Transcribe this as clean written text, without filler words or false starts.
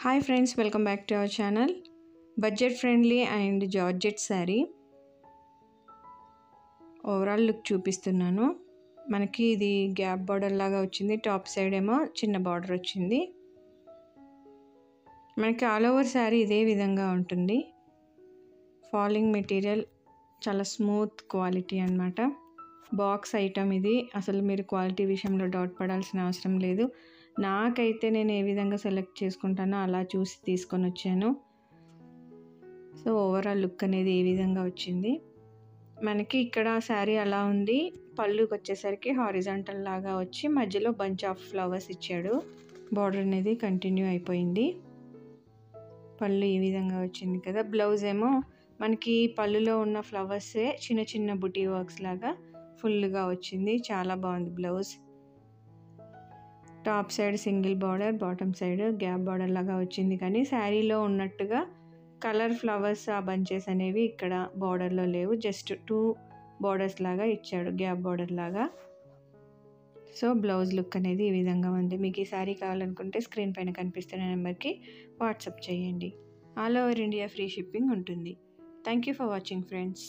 Hi friends, welcome back to our channel. Budget friendly and georgette sari overall look చూపిస్తున్నాను. మనకి ఇది gap border లాగా వచ్చింది. టాప్ సైడ్ ఏమో చిన్న బార్డర్ వచ్చింది. మనకి ఆల్ ఓవర్ శారీ ఇదే విధంగా ఉంటుంది. ఫాలింగ్ మెటీరియల్ చాలా స్మూత్ క్వాలిటీ అన్నమాట. బాక్స్ ఐటమ్ ఇది. అసలు మీరు క్వాలిటీ విషయంలో డౌట్ పడాల్సిన అవసరం లేదు. నాకైతే నేను ఏ విధంగా సెలెక్ట్ చేసుకుంటానో అలా చూసి తీసుకొని వచ్చాను. సో ఓవరాల్ లుక్ అనేది ఏ విధంగా వచ్చింది. మనకి ఇక్కడ శారీ అలా ఉంది. పళ్ళుకి వచ్చేసరికి హారిజాంటల్ లాగా వచ్చి మధ్యలో బంచ్ ఆఫ్ ఫ్లవర్స్ ఇచ్చాడు. బార్డర్ అనేది కంటిన్యూ అయిపోయింది. పళ్ళు ఈ విధంగా వచ్చింది కదా. బ్లౌజ్ ఏమో మనకి పళ్ళులో ఉన్న ఫ్లవర్సే చిన్న చిన్న బుటీ వర్క్స్ లాగా ఫుల్గా వచ్చింది. చాలా బాగుంది blouse. Top side single border, bottom side gap border లాగా వచ్చింది. కానీ శారీలో ఉన్నట్టుగా కలర్ ఫ్లవర్స్ ఆ బంచెస్ అనేవి ఇక్కడ బార్డర్లో లేవు. జస్ట్ 2 బార్డర్స్ లాగా ఇచ్చాడు, గ్యాప్ బార్డర్ లాగా. సో బ్లౌజ్ లుక్ అనేది ఈ విధంగా ఉంది. మీకు ఈ శారీ కావాలనుకుంటే స్క్రీన్ పైన కనిపిస్తున్న నెంబర్కి వాట్సాప్ చేయండి. All over India free shipping ఉంటుంది. Thank you for watching friends.